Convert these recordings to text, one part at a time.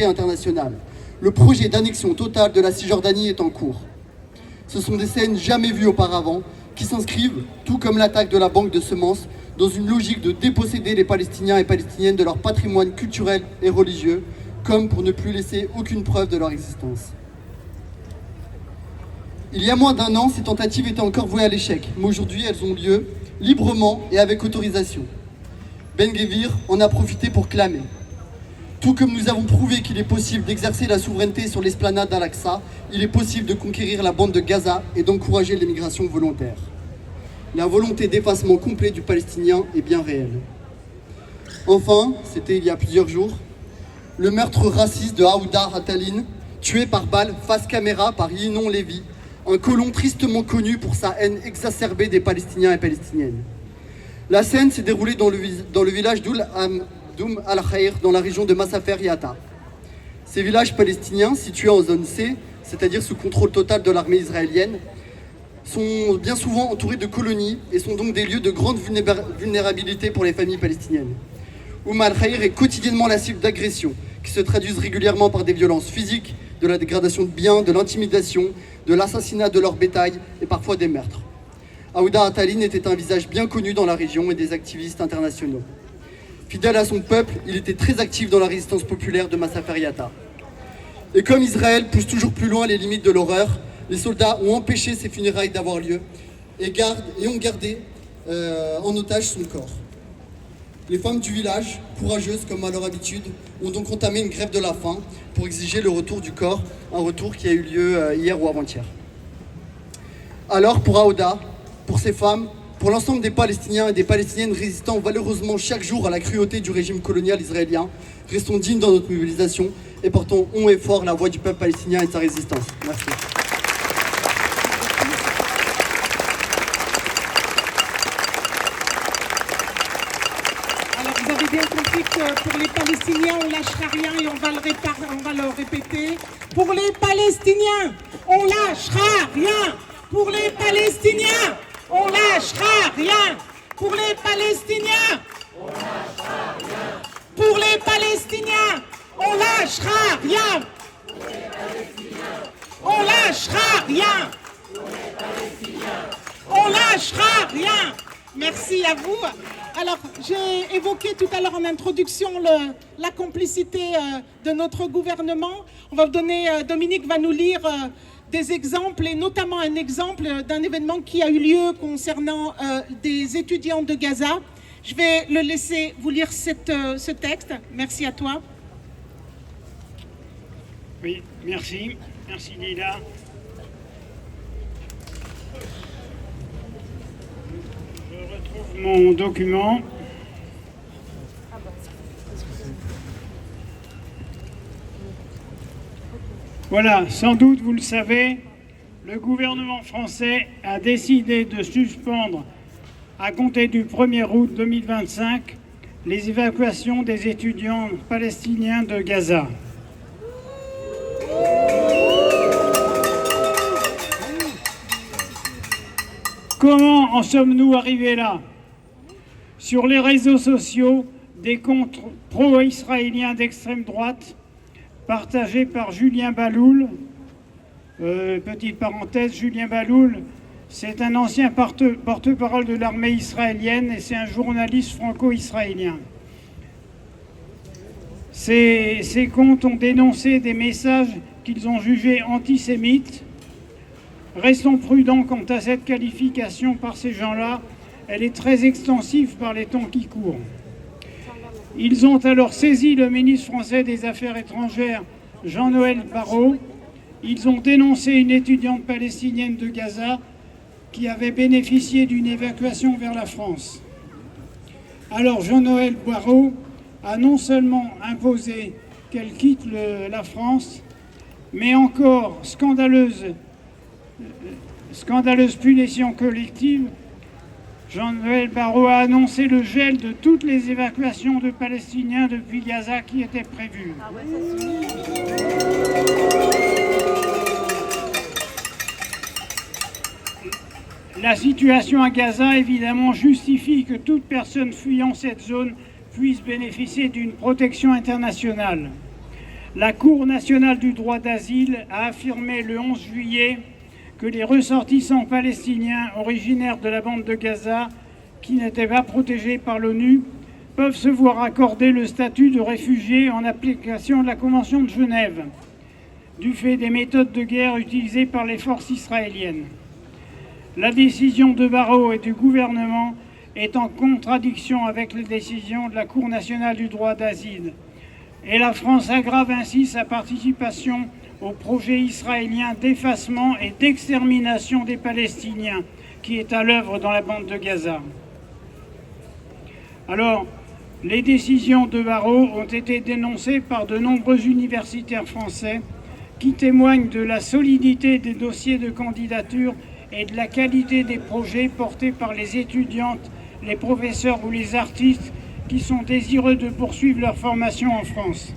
internationale. Le projet d'annexion totale de la Cisjordanie est en cours. Ce sont des scènes jamais vues auparavant, qui s'inscrivent, tout comme l'attaque de la banque de semences, dans une logique de déposséder les Palestiniens et Palestiniennes de leur patrimoine culturel et religieux, comme pour ne plus laisser aucune preuve de leur existence. Il y a moins d'un an, ces tentatives étaient encore vouées à l'échec, mais aujourd'hui elles ont lieu librement et avec autorisation. Ben Gvir en a profité pour clamer. Tout comme nous avons prouvé qu'il est possible d'exercer la souveraineté sur l'esplanade d'Al-Aqsa, il est possible de conquérir la bande de Gaza et d'encourager l'immigration volontaire. La volonté d'effacement complet du Palestinien est bien réelle. Enfin, c'était il y a plusieurs jours, le meurtre raciste de Aouda Atalin, tué par balle face caméra par Yinon Lévy, un colon tristement connu pour sa haine exacerbée des Palestiniens et Palestiniennes. La scène s'est déroulée dans le village d'Oum al-Khair, dans la région de Masafer Yatta. Ces villages palestiniens, situés en zone C, c'est-à-dire sous contrôle total de l'armée israélienne, sont bien souvent entourés de colonies et sont donc des lieux de grande vulnérabilité pour les familles palestiniennes. Oum al-Khair est quotidiennement la cible d'agressions qui se traduisent régulièrement par des violences physiques, de la dégradation de biens, de l'intimidation, de l'assassinat de leur bétail et parfois des meurtres. Aouda Atalin était un visage bien connu dans la région et des activistes internationaux. Fidèle à son peuple, il était très actif dans la résistance populaire de Masafer Yatta. Et comme Israël pousse toujours plus loin les limites de l'horreur, les soldats ont empêché ces funérailles d'avoir lieu et ont gardé en otage son corps. Les femmes du village, courageuses comme à leur habitude, ont donc entamé une grève de la faim pour exiger le retour du corps, un retour qui a eu lieu hier ou avant-hier. Alors pour Aouda, pour ces femmes, pour l'ensemble des Palestiniens et des Palestiniennes résistant valeureusement chaque jour à la cruauté du régime colonial israélien, restons dignes dans notre mobilisation et portons haut et fort la voix du peuple palestinien et de sa résistance. Merci. Alors vous avez bien compris que pour les Palestiniens, on lâchera rien et on va le répéter. Pour les Palestiniens, on lâchera rien. Pour les Palestiniens, on lâchera rien. Pour les Palestiniens, on lâchera rien. Pour les Palestiniens, on lâchera rien. Pour les Palestiniens, on lâchera rien. Pour les Palestiniens, on lâchera rien. Merci à vous. Alors, j'ai évoqué tout à l'heure en introduction la complicité de notre gouvernement. On va vous donner, Dominique va nous lire des exemples, et notamment un exemple d'un événement qui a eu lieu concernant des étudiants de Gaza. Je vais le laisser vous lire ce texte. Merci à toi. Oui, merci. Merci Lila. Je retrouve mon document. Voilà, sans doute vous le savez, le gouvernement français a décidé de suspendre à compter du 1er août 2025 les évacuations des étudiants palestiniens de Gaza. Comment en sommes-nous arrivés là? Sur les réseaux sociaux, des comptes pro-israéliens d'extrême droite partagés par Julien Baloul. Petite parenthèse, Julien Baloul, c'est un ancien porte-parole de l'armée israélienne et c'est un journaliste franco-israélien. Ces comptes ont dénoncé des messages qu'ils ont jugés antisémites. Restons prudents quant à cette qualification par ces gens-là. Elle est très extensive par les temps qui courent. Ils ont alors saisi le ministre français des Affaires étrangères, Jean-Noël Barrot. Ils ont dénoncé une étudiante palestinienne de Gaza qui avait bénéficié d'une évacuation vers la France. Alors Jean-Noël Barrot a non seulement imposé qu'elle quitte la France, mais encore scandaleuse punition collective. Jean-Noël Barrot a annoncé le gel de toutes les évacuations de Palestiniens depuis Gaza qui étaient prévues. La situation à Gaza, évidemment, justifie que toute personne fuyant cette zone puisse bénéficier d'une protection internationale. La Cour nationale du droit d'asile a affirmé le 11 juillet que les ressortissants palestiniens originaires de la bande de Gaza, qui n'étaient pas protégés par l'ONU, peuvent se voir accorder le statut de réfugiés en application de la Convention de Genève, du fait des méthodes de guerre utilisées par les forces israéliennes. La décision de Barrot et du gouvernement est en contradiction avec les décisions de la Cour nationale du droit d'asile. Et la France aggrave ainsi sa participation au projet israélien d'effacement et d'extermination des Palestiniens qui est à l'œuvre dans la bande de Gaza. Alors, les décisions de Barrot ont été dénoncées par de nombreux universitaires français qui témoignent de la solidité des dossiers de candidature et de la qualité des projets portés par les étudiantes, les professeurs ou les artistes qui sont désireux de poursuivre leur formation en France.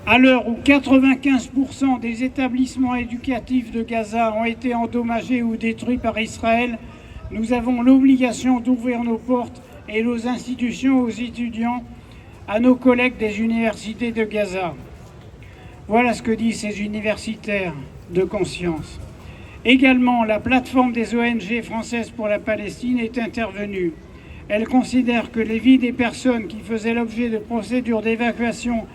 À l'heure où 95% des établissements éducatifs de Gaza ont été endommagés ou détruits par Israël, nous avons l'obligation d'ouvrir nos portes et nos institutions aux étudiants, à nos collègues des universités de Gaza. Voilà ce que disent ces universitaires de conscience. Également, la plateforme des ONG françaises pour la Palestine est intervenue. Elle considère que les vies des personnes qui faisaient l'objet de procédures d'évacuation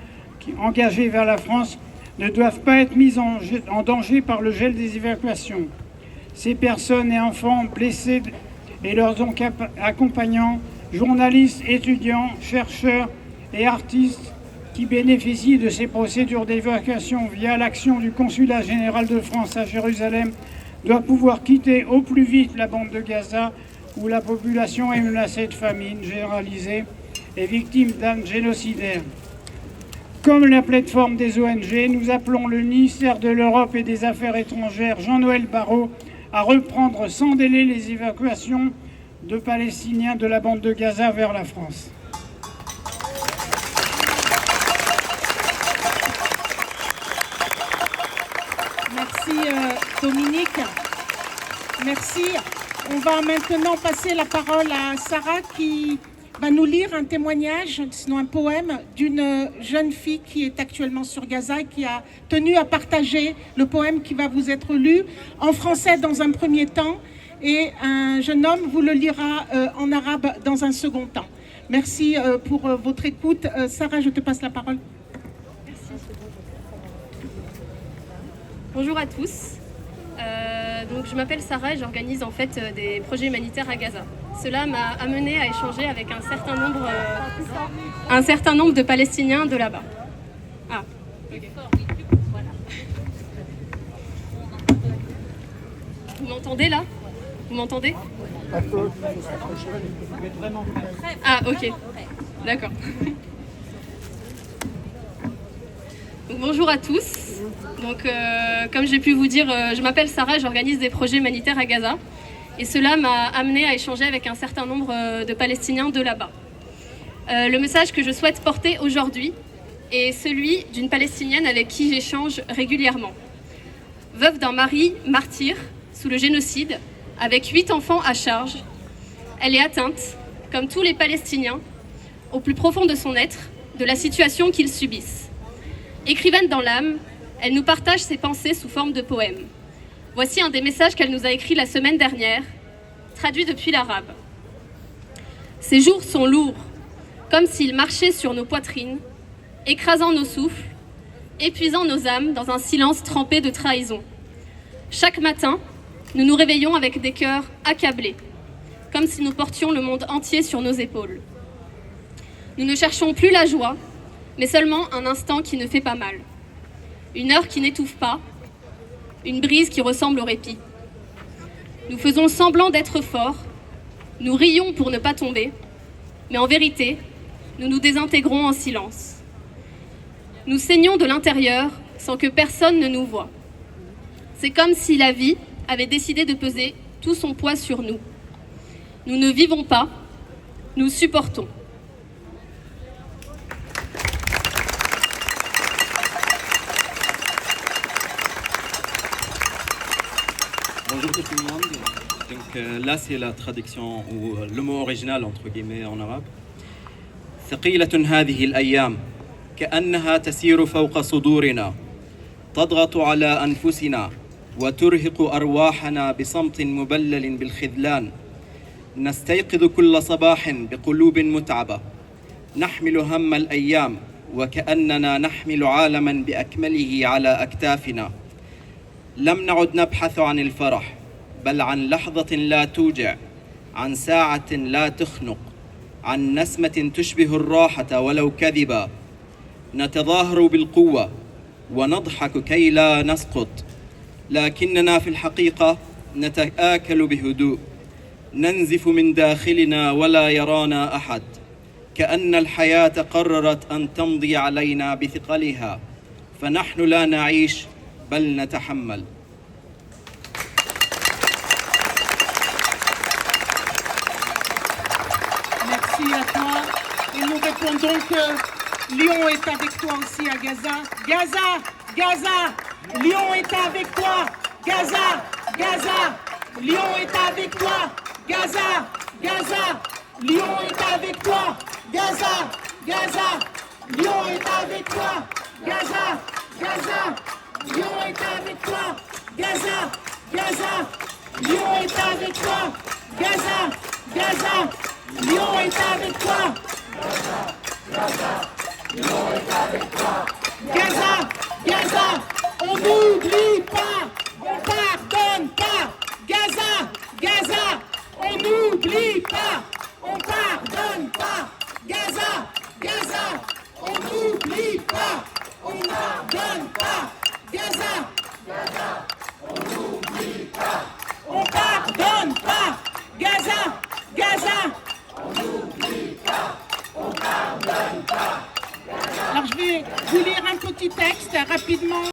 engagées vers la France ne doivent pas être mises en danger par le gel des évacuations. Ces personnes et enfants blessés et leurs accompagnants, journalistes, étudiants, chercheurs et artistes qui bénéficient de ces procédures d'évacuation via l'action du Consulat général de France à Jérusalem doivent pouvoir quitter au plus vite la bande de Gaza où la population est menacée de famine généralisée et victime d'actes génocidaires. Comme la plateforme des ONG, nous appelons le ministère de l'Europe et des Affaires étrangères, Jean-Noël Barrot, à reprendre sans délai les évacuations de Palestiniens de la bande de Gaza vers la France. Merci Dominique. Merci. On va maintenant passer la parole à Sarah qui va nous lire un témoignage, sinon un poème, d'une jeune fille qui est actuellement sur Gaza et qui a tenu à partager le poème qui va vous être lu en français dans un premier temps et un jeune homme vous le lira en arabe dans un second temps. Merci pour votre écoute. Sarah, je te passe la parole. Merci. Bonjour à tous. Donc je m'appelle Sarah et j'organise en fait des projets humanitaires à Gaza. Cela m'a amené à échanger avec un certain nombre de Palestiniens de là-bas. Ah, ok. Voilà. Vous m'entendez là? Vous m'entendez? Ah, ok. D'accord. Donc, bonjour à tous. Donc, comme j'ai pu vous dire, je m'appelle Sarah et j'organise des projets humanitaires à Gaza. Et cela m'a amené à échanger avec un certain nombre de Palestiniens de là-bas. Le message que je souhaite porter aujourd'hui est celui d'une Palestinienne avec qui j'échange régulièrement. Veuve d'un mari martyr sous le génocide, avec 8 enfants à charge, elle est atteinte, comme tous les Palestiniens, au plus profond de son être, de la situation qu'ils subissent. Écrivaine dans l'âme, elle nous partage ses pensées sous forme de poèmes. Voici un des messages qu'elle nous a écrit la semaine dernière, traduit depuis l'arabe. Ces jours sont lourds, comme s'ils marchaient sur nos poitrines, écrasant nos souffles, épuisant nos âmes dans un silence trempé de trahison. Chaque matin, nous nous réveillons avec des cœurs accablés, comme si nous portions le monde entier sur nos épaules. Nous ne cherchons plus la joie, mais seulement un instant qui ne fait pas mal. Une heure qui n'étouffe pas, une brise qui ressemble au répit. Nous faisons semblant d'être forts, nous rions pour ne pas tomber, mais en vérité, nous nous désintégrons en silence. Nous saignons de l'intérieur sans que personne ne nous voie. C'est comme si la vie avait décidé de peser tout son poids sur nous. Nous ne vivons pas, nous supportons. Bonjour tout le monde. Donc là c'est la traduction ou le mot original entre guillemets en arabe. ثقيلة هذه الأيام كأنها تسير فوق صدورنا تضغط على أنفسنا وترهق أرواحنا بصمت مبلل بالخذلان. نستيقظ كل صباح بقلوب متعبة نحمل هم الأيام وكأننا نحمل عالما بأكمله على أكتافنا. لم نعد نبحث عن الفرح بل عن لحظة لا توجع، عن ساعة لا تخنق، عن نسمة تشبه الراحة ولو كذبا. نتظاهر بالقوة ونضحك كي لا نسقط، لكننا في الحقيقة نتآكل بهدوء، ننزف من داخلنا ولا يرانا أحد، كأن الحياة قررت أن تمضي علينا بثقلها، فنحن لا نعيش بل نتحمل. Merci à toi. Et nous répondons que Lyon est avec toi aussi à Gaza. Gaza, Gaza, Lyon est avec toi. Gaza, Gaza, Lyon est avec toi. Gaza, Gaza, Lyon est avec toi. Gaza, Gaza, Lyon est avec toi. Gaza, Gaza, Lyon est avec toi. Gaza, Gaza, Lyon est avec toi. Gaza, Gaza, Lyon est avec toi. Gaza, Gaza, on n'oublie pas, on pardonne pas. Gaza, Gaza, on n'oublie pas, on pardonne pas. Gaza, Gaza, on n'oublie pas, on pardonne pas. Gaza, Gaza, on n'oublie pas, on pardonne pas. Gaza, Gaza, on n'oublie pas, on pardonne pas. Alors je vais vous lire un petit texte rapidement.